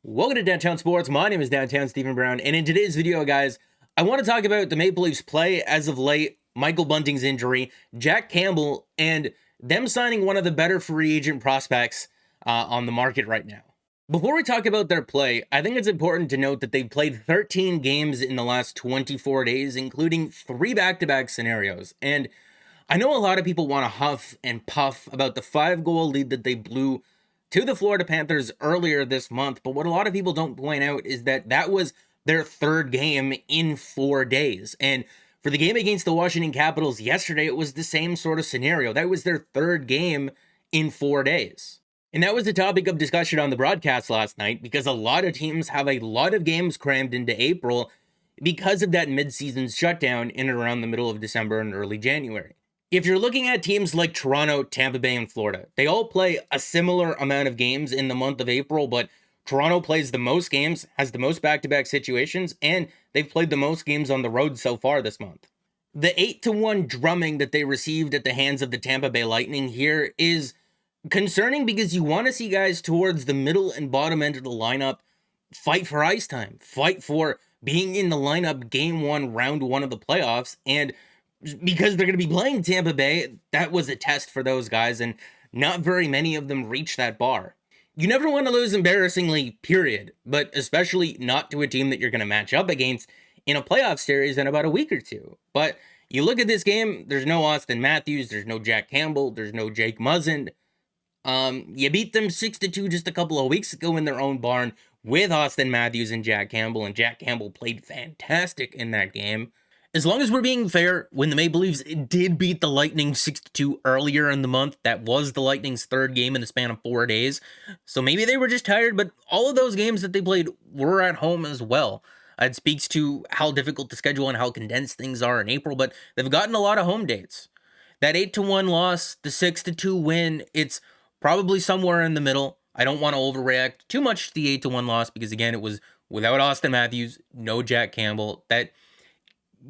Welcome to Downtown Sports. My name is Downtown Stephen Brown, and in today's video, guys, I want to talk about the Maple Leafs play as of late, Michael Bunting's injury, Jack Campbell, and them signing one of the better free agent prospects on the market right now. Before we talk about their play, I think it's important to note that they've played 13 games in the last 24 days, including 3 back-to-back scenarios. And I know a lot of people want to huff and puff about the 5-goal lead that they blew to the Florida Panthers earlier this month, but what a lot of people don't point out is that that was their 3rd game in 4 days. And for the game against the Washington Capitals yesterday, it was the same sort of scenario. That was their 3rd game in 4 days. And that was the topic of discussion on the broadcast last night, because a lot of teams have a lot of games crammed into April because of that mid-season shutdown in and around the middle of December and early January. If you're looking at teams like Toronto, Tampa Bay, and Florida, they all play a similar amount of games in the month of April, but Toronto plays the most games, has the most back-to-back situations, and they've played the most games on the road so far this month. The 8-1 drumming that they received at the hands of the Tampa Bay Lightning here is concerning, because you want to see guys towards the middle and bottom end of the lineup fight for ice time, fight for being in the lineup game 1, round 1 of the playoffs, and because they're going to be playing Tampa Bay, that was a test for those guys, and not very many of them reached that bar. You never want to lose embarrassingly, period, but especially not to a team that you're going to match up against in a playoff series in about a week or two. But you look at this game, there's no Austin Matthews, there's no Jack Campbell, there's no Jake Muzzin. You beat them 6-2 just a couple of weeks ago in their own barn with Austin Matthews and Jack Campbell played fantastic in that game. As long as we're being fair, when the Maple Leafs did beat the Lightning 6-2 earlier in the month, that was the Lightning's 3rd game in the span of 4 days. So maybe they were just tired, but all of those games that they played were at home as well. It speaks to how difficult the schedule and how condensed things are in April, but they've gotten a lot of home dates. That 8-1 loss, the 6-2 win, it's probably somewhere in the middle. I don't want to overreact too much to the 8-1 loss, because again, it was without Austin Matthews, no Jack Campbell. That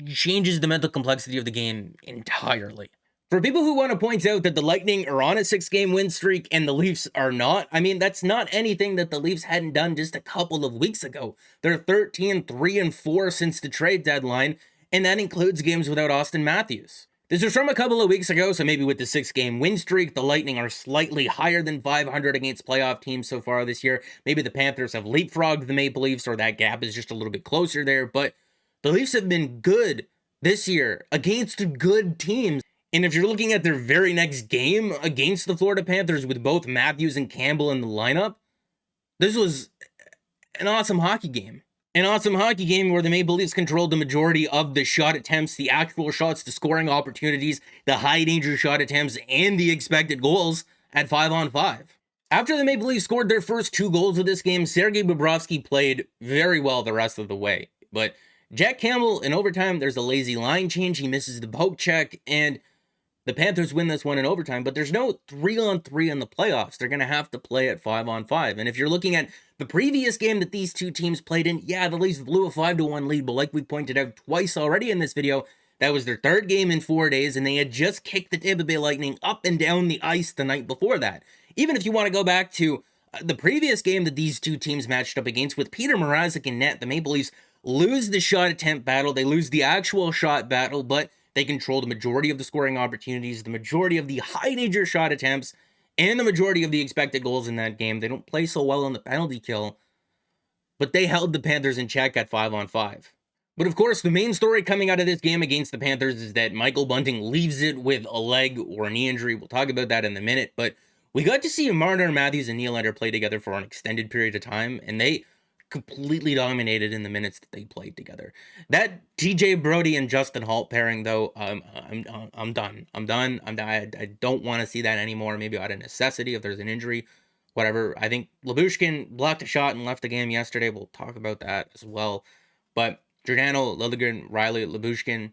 changes the mental complexity of the game entirely. For people who want to point out that the Lightning are on a 6-game win streak and the Leafs are not, I mean, that's not anything that the Leafs hadn't done just a couple of weeks ago. They're 13-3-4 since the trade deadline, and that includes games without Austin Matthews. This was from a couple of weeks ago, so maybe with the 6-game win streak, the Lightning are slightly higher than 500 against playoff teams so far this year. Maybe the Panthers have leapfrogged the Maple Leafs, or that gap is just a little bit closer there, but the Leafs have been good this year against good teams. And if you're looking at their very next game against the Florida Panthers with both Matthews and Campbell in the lineup, this was an awesome hockey game. An awesome hockey game where the Maple Leafs controlled the majority of the shot attempts, the actual shots, the scoring opportunities, the high-danger shot attempts, and the expected goals at 5-on-5. After the Maple Leafs scored their first 2 goals of this game, Sergei Bobrovsky played very well the rest of the way. But Jack Campbell, in overtime, there's a lazy line change. He misses the poke check, and the Panthers win this one in overtime. But there's no 3-on-3 in the playoffs. They're going to have to play at 5-on-5. And if you're looking at the previous game that these two teams played in, yeah, the Leafs blew a 5-1 lead. But like we pointed out twice already in this video, that was their 3rd game in 4 days, and they had just kicked the Tampa Bay Lightning up and down the ice the night before that. Even if you want to go back to the previous game that these two teams matched up against with Peter Mrazek in net, the Maple Leafs lose the shot attempt battle, they lose the actual shot battle, but they control the majority of the scoring opportunities, the majority of the high-danger shot attempts, and the majority of the expected goals in that game. They don't play so well on the penalty kill, but they held the Panthers in check at 5-on-5. But of course, the main story coming out of this game against the Panthers is that Michael Bunting leaves it with a leg or a knee injury. We'll talk about that in a minute, but we got to see Marner Matthews and Nylander play together for an extended period of time, and they completely dominated in the minutes that they played together. That TJ Brody and Justin Holt pairing, though, I'm done. I don't want to see that anymore. Maybe out of necessity if there's an injury, whatever. I think Lyubushkin blocked a shot and left the game yesterday. We'll talk about that as well. But Giordano, Liljegren, Riley, Lyubushkin,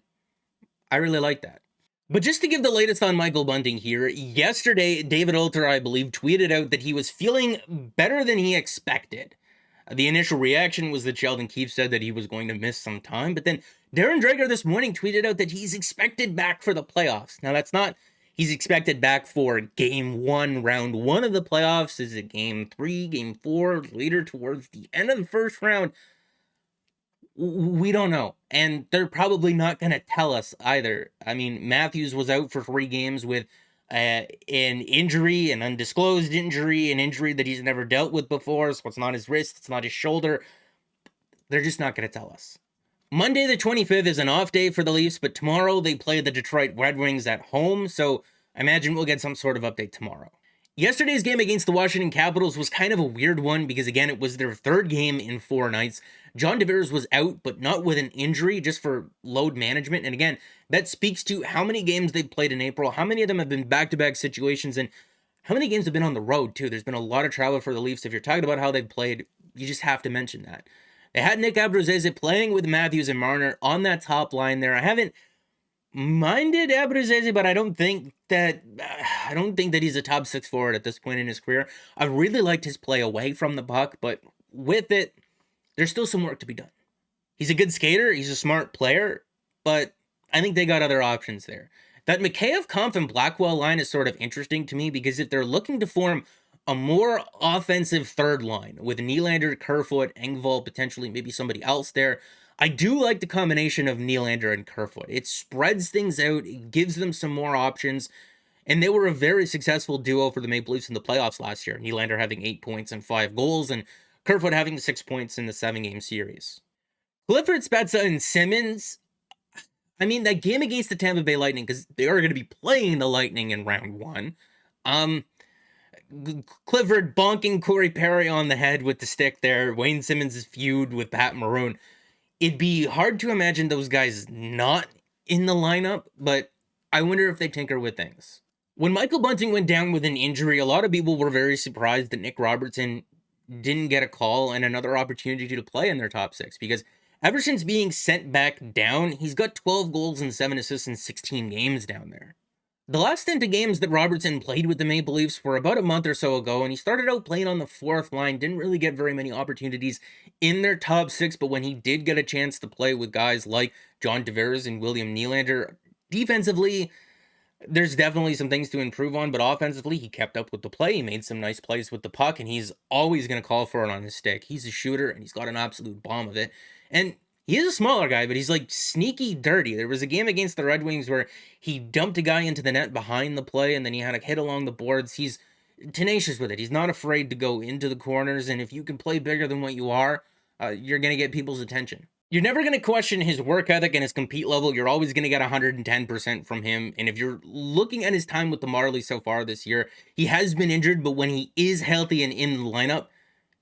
I really like that. But just to give the latest on Michael Bunting here, yesterday, David Olter, I believe, tweeted out that he was feeling better than he expected. The initial reaction was that Sheldon Keefe said that he was going to miss some time, but then Darren Dreger this morning tweeted out that he's expected back for the playoffs. Now, that's not He's expected back for game 1, round 1 of the playoffs. Is it game 3, game 4, later towards the end of the first round? We don't know. And they're probably not going to tell us either. I mean, Matthews was out for 3 games with an injury, an undisclosed injury, an injury that he's never dealt with before. So it's not his wrist, it's not his shoulder. They're just not going to tell us. Monday the 25th is an off day for the Leafs, but tomorrow they play the Detroit Red Wings at home, so I imagine we'll get some sort of update tomorrow. Yesterday's game against the Washington Capitals was kind of a weird one because, again, it was their 3rd game in 4 nights. John Tavares was out, but not with an injury, just for load management. And again, that speaks to how many games they've played in April, how many of them have been back-to-back situations, and how many games have been on the road, too. There's been a lot of travel for the Leafs. If you're talking about how they've played, you just have to mention that. They had Nick Abruzzese playing with Matthews and Marner on that top line there. I haven't minded Abruzzese, but I don't think that he's a top 6 forward at this point in his career. I really liked his play away from the puck, but with it, there's still some work to be done. He's a good skater, he's a smart player, but I think they got other options there. That Mikheyev, Kampf, and Blackwell line is sort of interesting to me because if they're looking to form a more offensive third line with Nylander, Kerfoot, Engvall, potentially maybe somebody else there, I do like the combination of Nylander and Kerfoot. It spreads things out, it gives them some more options, and they were a very successful duo for the Maple Leafs in the playoffs last year. Nylander having 8 points and 5 goals, and Kerfoot having 6 points in the 7-game series. Clifford, Spezza, and Simmons, I mean, that game against the Tampa Bay Lightning, because they are going to be playing the Lightning in round 1, Clifford bonking Corey Perry on the head with the stick there, Wayne Simmons' feud with Pat Maroon. It'd be hard to imagine those guys not in the lineup, but I wonder if they tinker with things. When Michael Bunting went down with an injury, a lot of people were very surprised that Nick Robertson didn't get a call and another opportunity to play in their top 6, because ever since being sent back down, he's got 12 goals and 7 assists in 16 games down there. The last stint of games that Robertson played with the Maple Leafs were about a month or so ago, and he started out playing on the 4th line, didn't really get very many opportunities in their top 6, but when he did get a chance to play with guys like John Tavares and William Nylander, defensively, there's definitely some things to improve on, but offensively, he kept up with the play, he made some nice plays with the puck, and he's always going to call for it on his stick. He's a shooter, and he's got an absolute bomb of it, and he is a smaller guy, but he's like sneaky dirty. There was a game against the Red Wings where he dumped a guy into the net behind the play, and then he had a hit along the boards. He's tenacious with it. He's not afraid to go into the corners, and if you can play bigger than what you are, you're going to get people's attention. You're never going to question his work ethic and his compete level. You're always going to get 110% from him, and if you're looking at his time with the Marlies so far this year, he has been injured, but when he is healthy and in the lineup,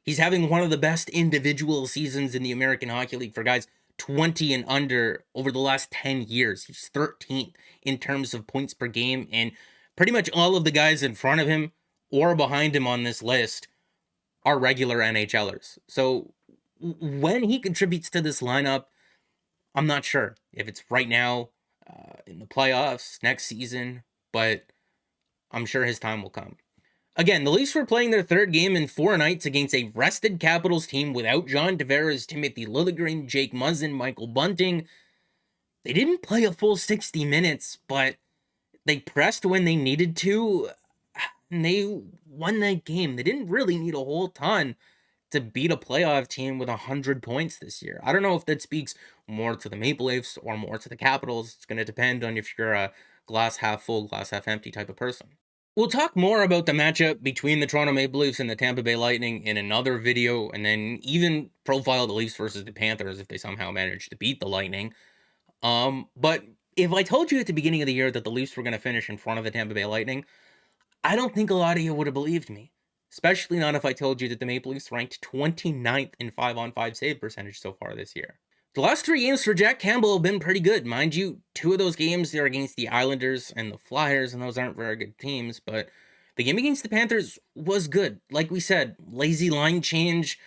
he's having one of the best individual seasons in the American Hockey League for guys 20 and under over the last 10 years. He's 13th in terms of points per game, and pretty much all of the guys in front of him or behind him on this list are regular NHLers. So when he contributes to this lineup, I'm not sure if it's right now, in the playoffs, next season, but I'm sure his time will come. Again, the Leafs were playing their 3rd game in 4 nights against a rested Capitals team without John Tavares, Timothy Liljegren, Jake Muzzin, Michael Bunting. They didn't play a full 60 minutes, but they pressed when they needed to, and they won that game. They didn't really need a whole ton to beat a playoff team with 100 points this year. I don't know if that speaks more to the Maple Leafs or more to the Capitals. It's going to depend on if you're a glass half full, glass half empty type of person. We'll talk more about the matchup between the Toronto Maple Leafs and the Tampa Bay Lightning in another video, and then even profile the Leafs versus the Panthers if they somehow manage to beat the Lightning. But if I told you at the beginning of the year that the Leafs were going to finish in front of the Tampa Bay Lightning, I don't think a lot of you would have believed me. Especially not if I told you that the Maple Leafs ranked 29th in 5-on-5 save percentage so far this year. The last 3 games for Jack Campbell have been pretty good. Mind you, 2 of those games are against the Islanders and the Flyers, and those aren't very good teams, but the game against the Panthers was good. Like we said, lazy line change,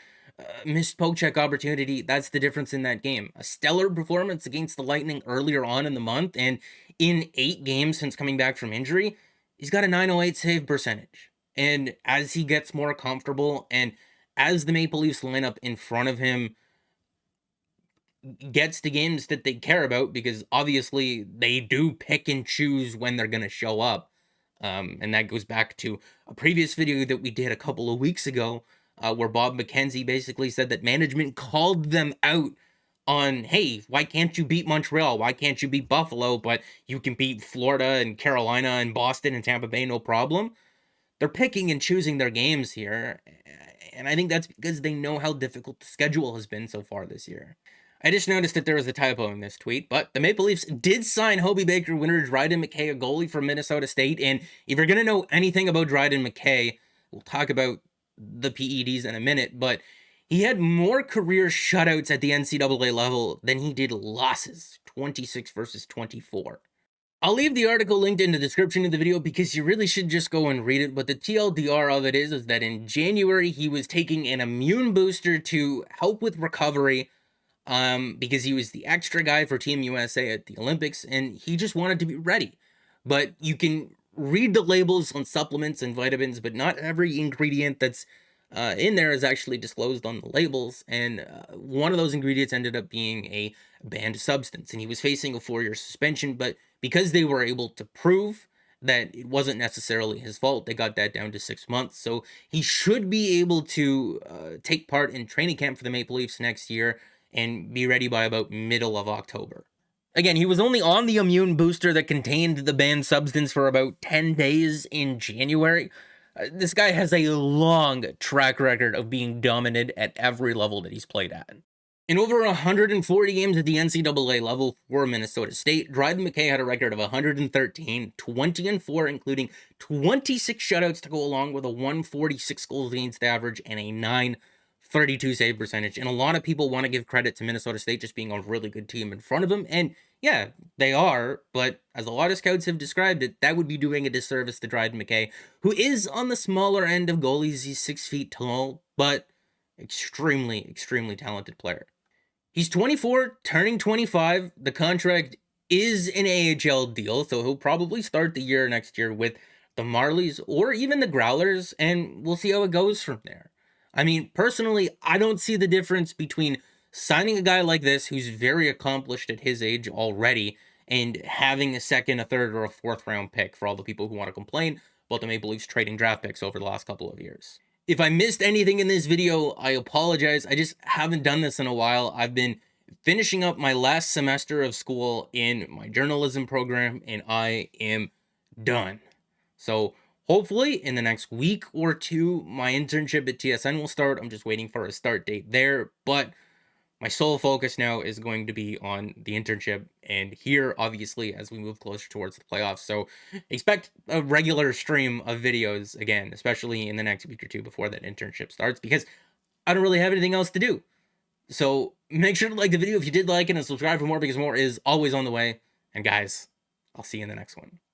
missed poke check opportunity, that's the difference in that game. A stellar performance against the Lightning earlier on in the month, and in 8 games since coming back from injury, he's got a .908 save percentage. And as he gets more comfortable, and as the Maple Leafs lineup in front of him gets the games that they care about, because obviously they do pick and choose when they're going to show up, And that goes back to a previous video that we did a couple of weeks ago, where Bob McKenzie basically said that management called them out on, hey, why can't you beat Montreal? Why can't you beat Buffalo? But you can beat Florida and Carolina and Boston and Tampa Bay, no problem. They're picking and choosing their games here. And I think that's because they know how difficult the schedule has been so far this year. I just noticed that there was a typo in this tweet, but the Maple Leafs did sign Hobey Baker winner Dryden McKay, a goalie from Minnesota State. And if you're going to know anything about Dryden McKay, we'll talk about the PEDs in a minute, but he had more career shutouts at the NCAA level than he did losses, 26 versus 24. I'll leave the article linked in the description of the video because you really should just go and read it, but the TLDR of it is that in January he was taking an immune booster to help with recovery, because he was the extra guy for Team USA at the Olympics, and he just wanted to be ready. But you can read the labels on supplements and vitamins, but not every ingredient that's in there is actually disclosed on the labels, and one of those ingredients ended up being a banned substance, and he was facing a 4-year suspension, but because they were able to prove that it wasn't necessarily his fault, they got that down to 6 months, so he should be able to take part in training camp for the Maple Leafs next year and be ready by about middle of October. Again, he was only on the immune booster that contained the banned substance for about 10 days in January. This guy has a long track record of being dominant at every level that he's played at. In over 140 games at the NCAA level for Minnesota State, Dryden McKay had a record of 113, 20-4, including 26 shutouts to go along with a 146 goals against average and a 932 save percentage. And a lot of people want to give credit to Minnesota State just being a really good team in front of them. And yeah, they are, but as a lot of scouts have described it, that would be doing a disservice to Dryden McKay, who is on the smaller end of goalies. He's 6 feet tall, but extremely, extremely talented player. He's 24, turning 25. The contract is an AHL deal, so he'll probably start the year next year with the Marlies or even the Growlers, and we'll see how it goes from there. I mean, personally, I don't see the difference between signing a guy like this who's very accomplished at his age already and having a second, a third, or a fourth round pick for all the people who want to complain about the Maple Leafs trading draft picks over the last couple of years. If I missed anything in this video, I apologize. I just haven't done this in a while. I've been finishing up my last semester of school in my journalism program, and I am done. So hopefully in the next week or two, my internship at TSN will start. I'm just waiting for a start date there, but my sole focus now is going to be on the internship and here, obviously, as we move closer towards the playoffs. So expect a regular stream of videos again, especially in the next week or two before that internship starts, because I don't really have anything else to do. So make sure to like the video if you did like it and subscribe for more, because more is always on the way. And guys, I'll see you in the next one.